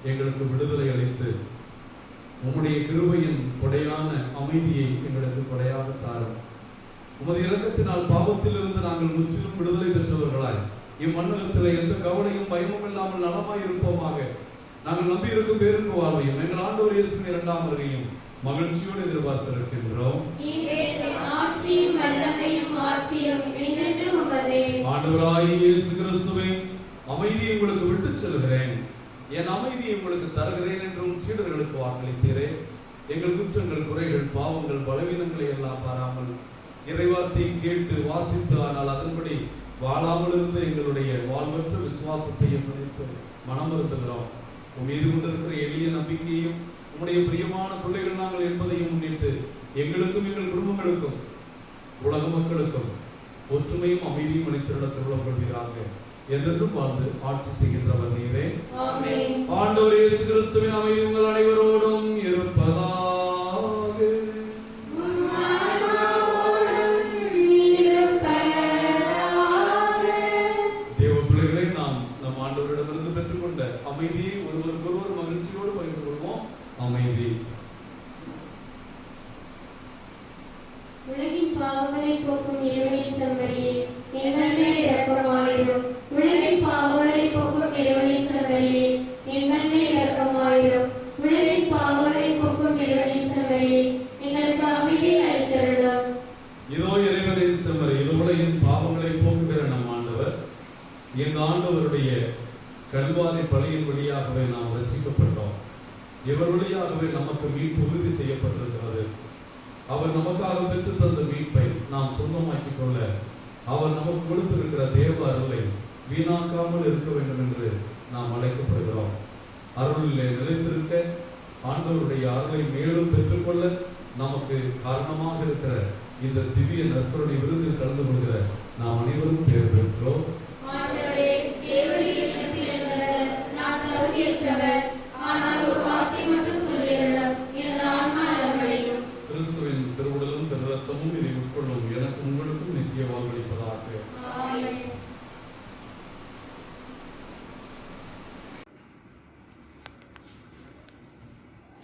எங்களுக்கு விடுதலை அளித்து உம்முடைய கிருபையின் கொடையான அமைதியை எங்களுக்கு கொடையாக தாரும். உமது இரக்கத்தினால் பாவத்திலிருந்து நாங்கள் முற்றிலும் விடுதலை பெற்றவர்களாய் இம்மண்ணுலகத்தில் எந்த கவலையும் பயமும் இல்லாமல் நலமாய் இருப்போமாக. நாங்கள் நம்பி இருக்கும் பேருக்கு வாழ்வையும் எங்கள் ஆண்டவர் இயேசுவின் இரண்டாம் வருகையும் மகிழ்ச்சியோடு எதிர்பார்த்திருக்கின்றோம். ஆண்டவராகிய இயேசு கிறிஸ்துவே, அமைதியை உங்களுக்கு விட்டுச் செல்கிறேன், என் அமைதியை உங்களுக்கு தருகிறேன் என்றும் சீடர்களுக்கு வாக்களித்தீரே. எங்கள் குற்றங்கள், குறைகள், பாவங்கள், பலவீனங்களை எல்லாம் பாராமல் இறைவார்த்தையை கேட்டு வாசித்து ஆனால் அதன்படி வாழாமல் இருந்து எங்களுடைய வாழ்வற்ற விசுவாசத்தையும் நினைத்து மனம் வருத்துகிறோம். உன் மீது கொண்டிருக்கிற எளிய நம்பிக்கையும் உம்முடைய பிரியமான பிள்ளைகள் நாங்கள் என்பதையும் முன்னிட்டு எங்களுக்கும் எங்கள் குடும்பங்களுக்கும் உலக மக்களுக்கும் ஒற்றுமையும் அமைதியும் அளித்திருட திருவிழம் கொள்வீராக. என்றென்றும் வாழ்ந்து ஆட்சி செய்கின்றவர் நீரே. ஆண்டவர் இயேசு கிறிஸ்துவின் அமைதி உங்கள் அனைவரோடும் இருப்பதாக. தேவ பிள்ளைகளை நாம் நம் ஆண்டவரிடமிருந்து பெற்றுக்கொண்ட அமைதியை அமைதி. உலகின் பாவங்களை போக்கும் இறைவனின் செம்மறியே, எங்கள் மேல் இரக்கமாயிரும். உலகின் பாவங்களை போக்கும் இறைவனின் செம்மறியே, எங்கள் மேல் இரக்கமாயிரும். உலகின் பாவங்களை போக்கும் இறைவனின் செம்மறியே, எங்களுக்கு அமைதி அளித்தருளும். இதோ இறைவனின் செம்மறி, இது உலகின் பாவங்களை போக்குகிற நம் ஆண்டவர். எங்கள் ஆண்டவருடைய கல்வாரி பலியின் வழியாகவே நாம் ரட்சிக்கப்பட்டோம். இவர் வழியாகவே நமக்கு மீட்பு உறுதி செய்யப்பட்டிருக்கிறது. அவர் நமக்காக பெற்று தந்த மீட்பை நாம் சொந்தமாக்கிக் கொள்ள அவர் நமக்கு கொடுத்திருக்கிற தேவ அருளை வீணாக்காமல் இருக்க வேண்டும் என்று நாம் அழைக்கப்படுகிறோம். அருளிலே நிலைத்திருக்க, ஆண்டவருடைய அருளை மேலும் பெற்றுக்கொள்ள நமக்கு காரணமாக இருக்கிற இந்த திவ்ய நற்கருணை விருந்தில் கலந்து கொள்கிற நாம் அனைவரும் பேர் பெற்றோம். ஆண்டவரே, தேவரீர் இல்லத்தில் என்பவர் நான் தகுதியற்றவர். ஆனால் ஒரு வார்த்தை மட்டும் சொல்லியருளும், எனது ஆன்மா நலமடையும். கிறிஸ்துவின் திருவுடலும் திரு ரத்தமும் இதை உட்கொள்ளும் எனக்கு உங்களுக்கும் நித்திய வாழ்வளிப்பதாக. ஆமென்.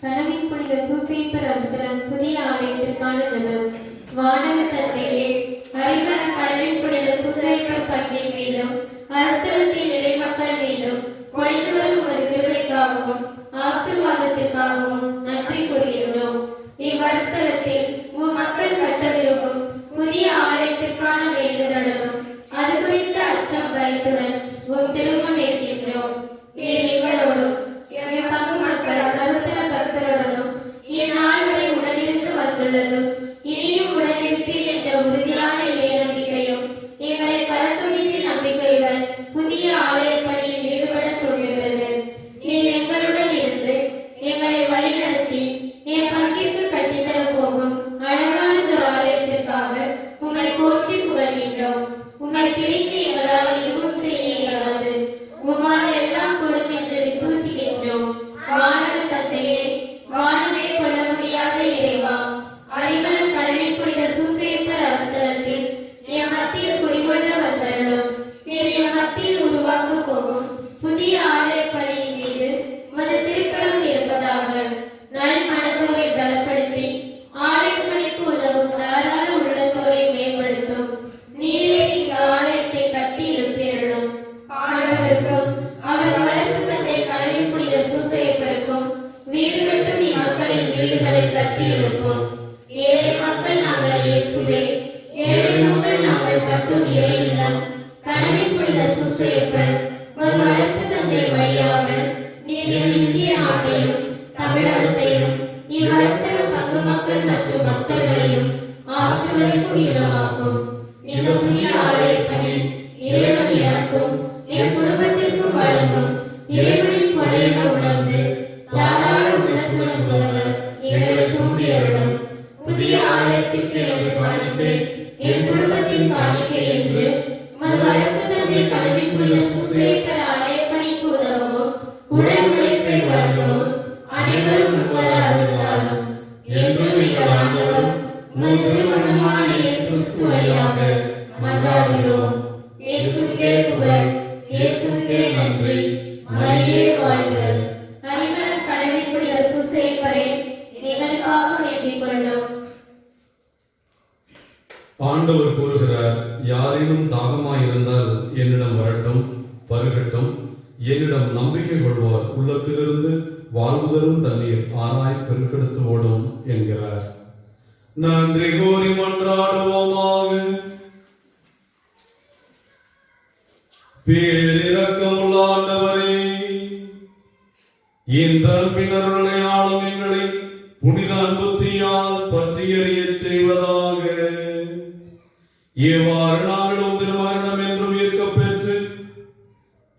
சனவின் புனித தூக்கைப்பர் அருத்தலம் புதிய ஆலயத்திற்கான ஜெபம். வானக தந்தையே, அறிவன கடலின் புனித தூக்கைப்பர் பங்கின் மீதும் அருத்தலத்தின் இறைமக்கள் மீதும் பொழிந்து வரும் உமது கிருபைக்காகவும் ஆசீர்வாதத்திற்காகவும் நன்றி கூறுகிறோம். இவ்வருத்தலத்தில் உம் மக்கள் கட்டவிருக்கும் புதிய ஆலயத்திற்கான வேண்டுதலும் அது குறித்த அச்சம் பயத்துடன் உம் திருமுன் இருக்கின்றோம். நீர் எங்களோடும் எம் பங்கு மக்கள் அருத்தல பக்தருடனும் இந்நாள் வரை உடனிருந்து வந்துள்ளதும் இனியும் உடனிருப்பீர் என்ற உறுதியான இறை நம்பிக்கையும் எங்களை கலக்கமின்றி நம்பிக்கையுடன் புதிய ஆலய பணியில் ஈடுபட தோன்றுகிறது. நீர் எங்களுடன் இருந்து எங்களை வழிநடத்தி என் பங்கிற்கு கட்டித்தர போகும் அழகான ஒரு ஆலயத்திற்காக உம்மை போற்றி புகழ்கின்றோம். உம்மை பிரித்து எங்களால் எதுவும் செய்ய இயலாது. உம்மால் எல்லாம் கூடும் என்று விசுவசிக்கின்றோம். வானக தந்தையே, வானமே கொள்ள முடியாத இறைவா, அறிவலம் கடமை புனித சூசையப்பர் அருத்தலத்தில் என் மத்தியில் குடிகொள்ள வந்தருளும். நீர் என் மத்தியில் உருவாக்க போகும் புதிய ஆலய பணியின் மீது உமது திருக்கரம் இருப்பதாக. நல் மனதோரை பலப்படுத்தி ஆலய பணிக்கு உதவும் தாராள உள்ளத்தோரை மேம்படுத்தும். நீரே இந்த ஆலயத்தை கட்டி எழுப்பியருளும். ஆண்டவருக்கும் அவர் வளர்ப்பு தந்தை கடமை புனித சூசையப்பருக்கும் வீடு கட்டும் இம்மக்களின் வீடுகளை கட்டி எழுப்போம். ஏழை மக்கள் நாங்கள் இயேசுவே, ஏழை மக்கள் நாங்கள் கட்டும் இறை இல்லம் கடமை புனித சூசையப்பர் உமது வளர்ப்பு தந்தை வழியாக நீர் இந்திய நாட்டையும் தமிழகத்தையும் இவ்வர்த்தக பங்கு மக்கள் மற்றும் பக்தர்களையும் ஆசீர்வதிக்கும் இடமாக்கும். இந்த புதிய ஆலய பணி இறைவன் எனக்கும் என் குடும்பத்திற்கும் வழங்கும் இறைவனின் கொடையின உணர்ந்து தாராள உள்ளத்துடன் உதவ எங்களை தூண்டியருளும். புதிய ஆலயத்திற்கு எனது காணிக்கை என் குடும்பத்தின் காணிக்கை என்று உமது வளர்ப்பு தந்தை கடமை புனித சூசையப்பர் ஆலய பணிக்கு உதவவும் உடல் உழைப்பை வழங்கவும் அனைவரும் முன்வர அருள்தாரும். என்றும் எங்கள் ஆண்டவரும் உமது திருமகனுமான இயேசு கிறிஸ்து வழியாக மன்றாடுகிறோம். இயேசுவுக்கே புகழ், இயேசுவுக்கே நன்றி. மரியே வாழ்க. அறிவலம் கடமை புனித சூசையப்பரே, எங்களுக்காக வேண்டிக் கொள்ளும். ஆண்டவர் கூறுகிறார், யாரேனும் தாகமாயிருந்தால் என்னிடம் வரட்டும், பருகட்டும். என்னிடம் நம்பிக்கை கொள்வோர் உள்ளத்திலிருந்து வாழ்வுதரும் தண்ணீர் ஆராய் பெருக்கெடுத்து ஓடும் என்கிறார். நன்றி கூறி மன்றாடுவோமாக. பேரிரக்கமுள்ள ஆண்டவரே, இந்த அன்பினருடைய ஆளும் எங்களை புனித அன்புத்தியால் பற்றி எறியச் செய்வதாக. இவ்வாறு நாங்களும் திருமகனிடம் என்றும் ஈர்க்கப் பெற்று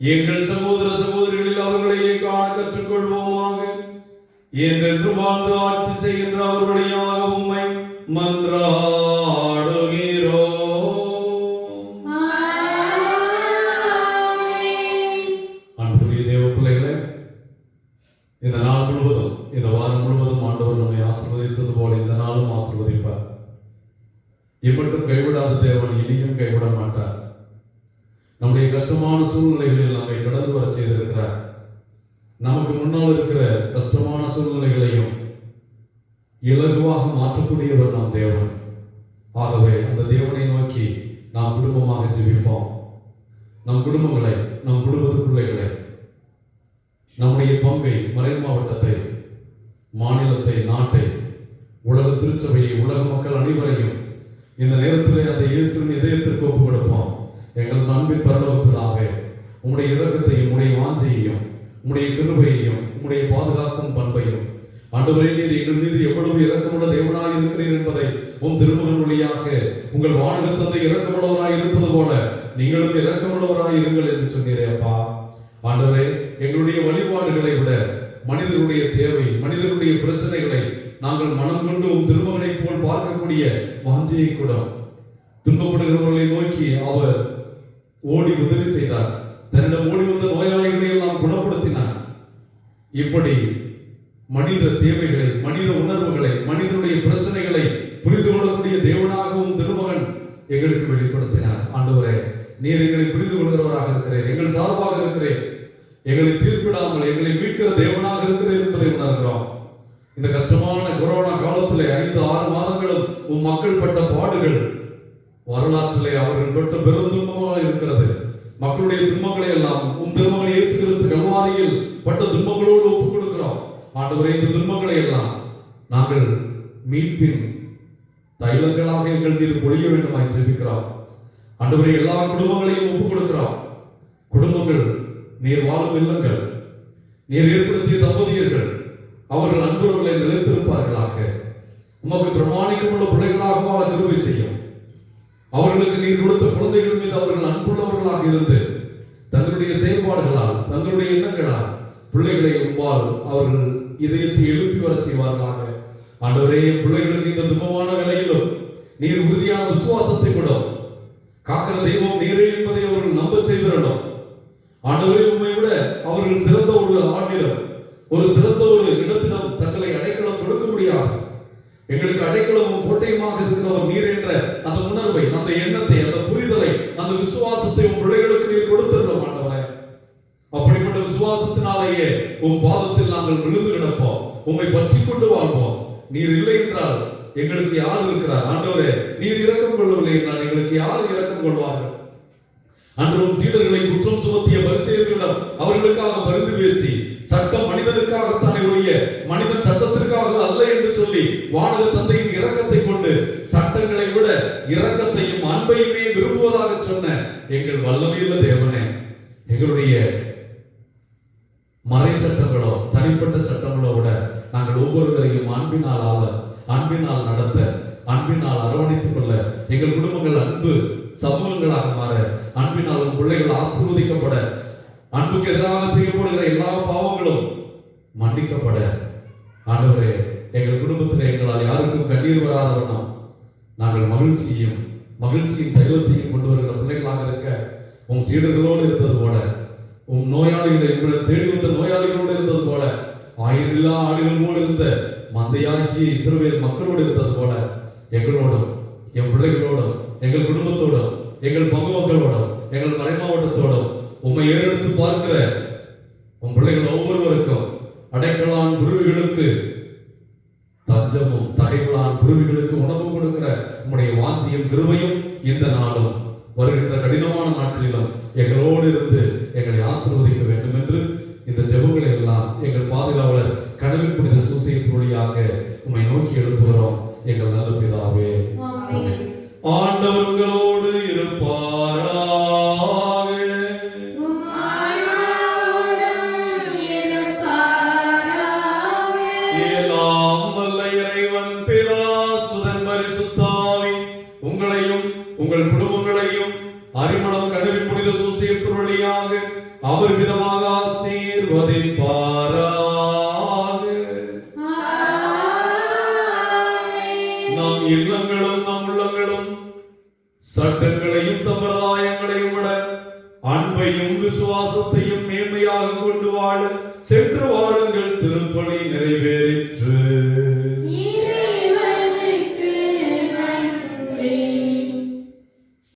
எங்கள் சகோதர சகோதரிகளில் அவர்களையே காண கற்றுக்கொள்வோமாக. என்றென்று வாழ்ந்து ஆட்சி செய்கின்ற அவர் வழியாக உம்மை மன்றாடுகிறோம். அன்புக்குரிய தேவ பிள்ளைகளே, இந்த நாள் முழுவதும், இந்த வாரம் முழுவதும் ஆண்டவர் நம்மை ஆசீர்வதித்தது போல இந்த நாளும் ஆசீர்வதிப்பார். இம்மட்டும் கைவிடாத தேவன் இனியும் கைவிட மாட்டார். நம்முடைய கஷ்டமான சூழ்நிலைகளில் நம்மை கடந்து வர செய்திருக்கிறார். நமக்கு முன்னால் இருக்கிற கஷ்டமான சூழ்நிலைகளையும் இலகுவாக மாற்றக்கூடியவர் நம் தேவன். ஆகவே அந்த தேவனை நோக்கி நாம் குடும்பமாக ஜெபிப்போம். நம் குடும்பங்களை, நம் குடும்பத்து பிள்ளைகளை, நம்முடைய பங்கை, மறை மாவட்டத்தை, மாநிலத்தை, நாட்டை, உலக திருச்சபையை, உலக மக்கள் அனைவரையும் இந்த நேரத்திலே அந்த இயேசுவின் இதயத்திற்கு ஒப்புக் கொடுப்போம். எங்கள் அன்பின் பரலோக பிதாவே, உம்முடைய இரக்கத்தையும் உம்முடைய வாஞ்சையையும் உம்முடைய கிருபையையும் உம்முடைய பாதுகாக்கும் பண்பையும் ஆண்டவரே, நீர் எங்கள் மீது எவ்வளவு இரக்கமுள்ள தேவனாக இருக்கிறீர் என்பதை உம் திருமகன் வழியாக உங்கள் வானக தந்தை இரக்கமுள்ளவராய் இருப்பது போல நீங்களும் இரக்கமுள்ளவராய் இருங்கள் என்று சொன்னீரே அப்பா. ஆண்டவரே, எங்களுடைய வழிபாடுகளை விட மனிதனுடைய தேவை, மனிதனுடைய பிரச்சனைகளை நாங்கள் மனம் கொண்டு உம் திருமகனை போல் பார்க்கக்கூடிய வாஞ்சையை கூட துன்பப்படுகிறவர்களை நோக்கி அவர் ஓடி உதவி செய்தார். தன்னிடம் ஓடி வந்த நோயாளிகளை எல்லாம் குணப்படுத்தினார். இப்படி மனித தேவைகளை, மனித உணர்வுகளை, மனிதனுடைய பிரச்சனைகளை புரிந்து கொள்ளக்கூடிய தேவனாகவும் திருமகன் எங்களுக்கு வெளிப்படுத்தினார். ஆண்டவரே, நீர் எங்களை புரிந்து கொள்கிறவராக இருக்கிறேன், எங்கள் சார்பாக இருக்கிறேன், எங்களை தீர்ப்பிடாமல் எங்களை மீட்கிற தேவனாக இருக்கிறேன் என்பதை உணர்கிறோம். இந்த கஷ்டமான கொரோனா காலத்திலே 5-6 மாதங்களும் உம் மக்கள் பட்ட பாடுகள் வரலாற்றிலே அவர்கள் பட்ட பெருந்துன்பமாக இருக்கிறது. மக்களுடைய துன்பங்களை எல்லாம் உம் திருமகன் இயேசு கிறிஸ்து கல்வாரியில் பட்ட துன்பங்களோடு ஒப்புக் கொடுக்கிறோம். ஆண்டவரே, இந்த துன்பங்களை எல்லாம் நாங்கள் மீட்பின் தைலங்களாக எங்கள் மீது பொழிய வேண்டுமாய் ஜெபிக்கிறோம். ஆண்டவரே, எல்லா குடும்பங்களையும் ஒப்புக் கொடுக்கிறோம். குடும்பங்கள் நீர் வாழும் இல்லங்கள், நீர் ஏற்படுத்திய தம்பதியர்கள் அவர்கள் அன்புறவுகளை நிலைத்திருப்பார்களாக. உமக்கு பிரமாணிக்கமுள்ள பிள்ளைகளாக வாழ கிருபை செய்யும். அவர்களுக்கு நீர் கொடுத்த குழந்தைகள் மீது அவர்கள் அன்புள்ளவர்களாக இருந்து தங்களுடைய செயல்பாடுகளால், தங்களுடைய எண்ணங்களால் பிள்ளைகளை உம்பால் அவர்கள் இதயத்தை எழுப்பி வர செய்வார்களாக. ஆண்டவரே, பிள்ளைகளுக்கு இந்த துன்பமான வேளையிலும் நீர் உறுதியான விசுவாசத்தை கொடும். காக்கிற தெய்வம் நீரே என்பதை அவர்கள் நம்ப செய்திடணும். ஆண்டவரே, உண்மை விட அவர்கள் சிறந்த ஒரு ஆண்டிடம், ஒரு சிறந்த ஒரு இடத்திடம் தங்களை அடைக்கலம் கொடுக்க முடியாது. எங்களுக்கு அடைக்கலமும் கோட்டையுமாக இருக்கிறவர் நீர் என்ற அந்த உணர்வை, அந்த எண்ணத்தை, அந்த புரிதலை, அந்த விசுவாசத்தை உன் பிள்ளைகளுக்கு நீர் கொடுத்திருக்கிறோம். ஆண்டவரே, அப்படிப்பட்ட விசுவாசத்தினாலேயே உன் பாதத்தில் நாங்கள் விழுந்து கிடப்போம், உம்மை பற்றி கொண்டு வாழ்வோம். நீர் இல்லை என்றால் எங்களுக்கு யார் இருக்கிறார்? ஆண்டவரே, நீர் இரக்கம் கொள்ளவில்லை என்றால் எங்களுக்கு யார் இரக்கம் கொள்வார்கள்? அன்றும் சீடர்களை குற்றம் சுமத்திய பரிசேயர்களிடம் அவர்களுக்காக பரிந்து பேசி, சட்டம் மனிதனுக்காகத்தானே ஒழிய மனிதன் சட்டத்திற்காக அல்ல என்று சொல்லி வானக தந்தையின் இரக்கத்தை கொண்டு சட்டங்களை விட இரக்கத்தையும் அன்பையுமே விரும்புவதாக சொன்ன எங்கள் வல்லமையுள்ள தேவனே, எங்களுடைய மறை சட்டங்களோ தனிப்பட்ட சட்டங்களோ விட நாங்கள் ஒவ்வொருவரையும் அன்பினால் ஆள, அன்பினால் நடத்த, அன்பினால் அரவணைத்துக் கொள்ள, எங்கள் குடும்பங்கள் அன்பு சமூகங்களாக மாற, அன்பினால் பிள்ளைகள் ஆசீர்வதிக்கப்பட, அன்புக்கு எதிராக செய்யப்படுகிற எல்லா பாவங்களும் மன்னிக்கப்பட, ஆண்டவரே, எங்கள் குடும்பத்தில் எங்களால் யாருக்கும் கண்ணீர் வராத வண்ணம் நாங்கள் மகிழ்ச்சியின் தைலத்தையும் கொண்டு வருகிற பிள்ளைகளாக இருக்க உம் சீடர்களோடு இருந்தது போல, உம் நோயாளிகளை உங்களை தேடி வந்த நோயாளிகளோடு இருந்தது போல, ஆயிரமில்லா ஆடுகள் போல இருந்த மந்தையாகிய இஸ்ரவேல் மக்களோடு இருந்தது போல எங்களோடும், என் பிள்ளைகளோடும், எங்கள் குடும்பத்தோடும், எங்கள் பங்கு மக்களோடும், எங்கள் மறை மாவட்டத்தோடும் உம்மை ஏறெடுத்து பார்க்கிற உன் பிள்ளைகள் ஒவ்வொருவருக்கும் அடைக்கலான் குருவிகளுக்கு தஞ்சமும், தகைகளான் குருவிகளுக்கு உணவு கொடுக்கிற உம்முடைய வாஞ்சியும் கிருபையும் இந்த நாளும் வருகின்ற கடினமான நாட்களிலும் எங்களோடு இருந்து எங்களை ஆசீர்வதிக்க வேண்டும் என்று இந்த ஜெபங்களை எல்லாம் எங்கள் பாதுகாவலர் கடவுள் புனித சூசையின் வழியாக உம்மை நோக்கி எழுப்புகிறோம். எங்கள் நல்ல பிதாவே, ஆண்டவர் உங்களோடு இருப்பாராக. எல்லாம் வல்ல இறைவன் பிதா, சுதன், பரிசுத்தாவி உங்களையும் உங்கள் குடும்பங்களையும் அறிமளம் கடவுள் புனித சூசையின் வழியாக அவர் விதமாக ஆசீர்வதிப்பாராக. நம் இல்லங்களும் நம் உள்ளங்களும் சட்டங்களையும் சம்பிரதாயங்களையும் விட அன்பையும் விசுவாசத்தையும் மேன்மையாக கொண்டு வாழ சென்று வாழுங்கள். திருப்பணி நிறைவேறிற்று.